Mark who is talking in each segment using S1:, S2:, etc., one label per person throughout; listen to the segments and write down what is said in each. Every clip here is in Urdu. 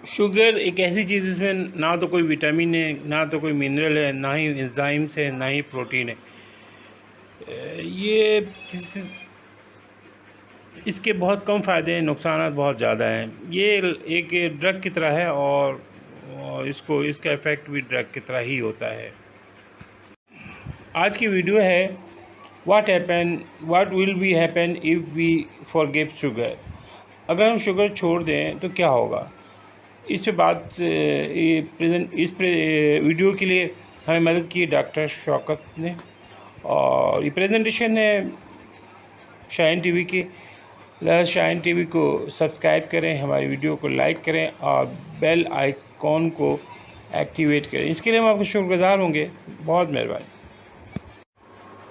S1: شوگر ایک ایسی چیز جس میں نہ تو کوئی وٹامن ہے، نہ تو کوئی منرل ہے، نہ ہی انزائمس ہے، نہ ہی پروٹین ہے۔ یہ اس کے بہت کم فائدے ہیں، نقصانات بہت زیادہ ہیں۔ یہ ایک ڈرگ کی طرح ہے اور اس کا ایفیکٹ بھی ڈرگ کی طرح ہی ہوتا ہے۔ آج کی ویڈیو ہے what will be happen if we forgive sugar. اگر ہم شوگر چھوڑ دیں تو کیا ہوگا؟ اس ویڈیو کے لیے ہمیں مدد کی ڈاکٹر شوکت نے، اور یہ پریزنٹیشن ہے شاہین ٹی وی کی۔ لہذا شاہین ٹی وی کو سبسکرائب کریں، ہماری ویڈیو کو لائک کریں اور بیل آئیکن کو ایکٹیویٹ کریں۔ اس کے لیے ہم آپ کے شکر گزار ہوں گے، بہت مہربانی۔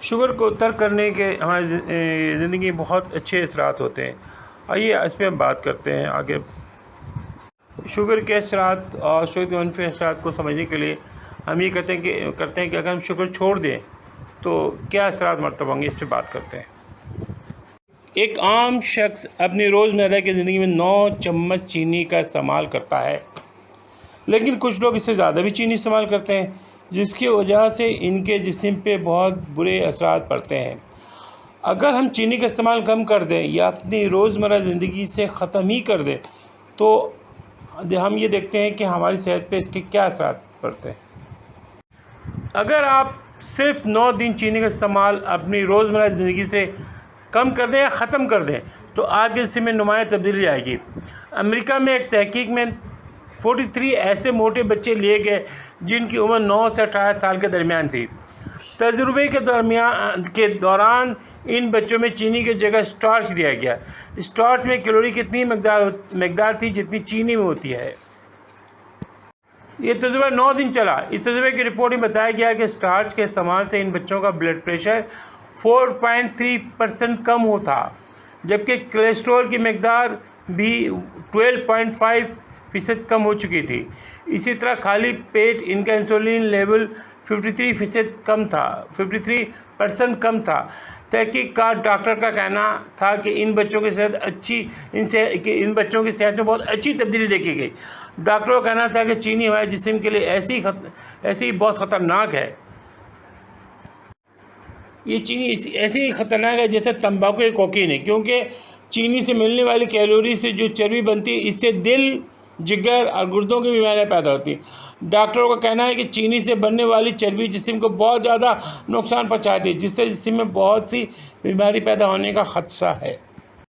S1: شوگر کو ترک کرنے کے ہماری زندگی میں بہت اچھے اثرات ہوتے ہیں۔ آئیے اس پہ ہم بات کرتے ہیں آگے۔ شوگر کے اثرات اور شوگر کے منفی اثرات کو سمجھنے کے لیے ہم یہ کرتے ہیں کہ اگر ہم شوگر چھوڑ دیں تو کیا اثرات مرتب ہوں گے، اس پہ بات کرتے ہیں۔ ایک عام شخص اپنی روزمرہ کی زندگی میں 9 چمچ چینی کا استعمال کرتا ہے، لیکن کچھ لوگ اس سے زیادہ بھی چینی استعمال کرتے ہیں، جس کی وجہ سے ان کے جسم پہ بہت برے اثرات پڑتے ہیں۔ اگر ہم چینی کا استعمال کم کر دیں یا اپنی روزمرہ زندگی سے ختم ہی کر دیں تو ہم یہ دیکھتے ہیں کہ ہماری صحت پہ اس کے کیا اثرات پڑتے ہیں۔ اگر آپ صرف 9 دن چینی کا استعمال اپنی روزمرہ زندگی سے کم کر دیں یا ختم کر دیں تو آپ کے جسم میں نمایاں تبدیلی آئے گی۔ امریکہ میں ایک تحقیق میں 43 ایسے موٹے بچے لیے گئے جن کی عمر 9 سے 18 سال کے درمیان تھی۔ تجربے کے دوران ان بچوں میں چینی کی جگہ اسٹارچ دیا گیا۔ اسٹارچ میں کیلوری کی اتنی مقدار تھی جتنی چینی میں ہوتی ہے۔ یہ تجربہ 9 دن چلا۔ اس تجربے کی رپورٹ میں بتایا گیا کہ اسٹارچ کے استعمال سے ان بچوں کا بلڈ پریشر 4.3% کم تھا، جبکہ کولیسٹرول کی مقدار بھی 12.5% کم ہو چکی تھی۔ اسی طرح خالی پیٹ ان کا انسولین لیول 53% کم تھا۔ تحقیق کار ڈاکٹر کا کہنا تھا کہ ان بچوں کی صحت میں بہت اچھی تبدیلی دیکھی گئی۔ ڈاکٹروں کا کہنا تھا کہ چینی ہمارے جسم کے لیے ایسی بہت خطرناک ہے۔ یہ چینی ایسی خطرناک ہے جیسے تمباکو یا کوکین ہے، کیونکہ چینی سے ملنے والی کیلوری سے جو چربی بنتی ہے اس سے دل، جگر اور گردوں کی بیماریاں پیدا ہوتی ہیں۔ ڈاکٹروں کا کہنا ہے کہ چینی سے بننے والی چربی جسم کو بہت زیادہ نقصان پہنچاتی ہے، جس سے جسم میں بہت سی بیماری پیدا ہونے کا خدشہ ہے۔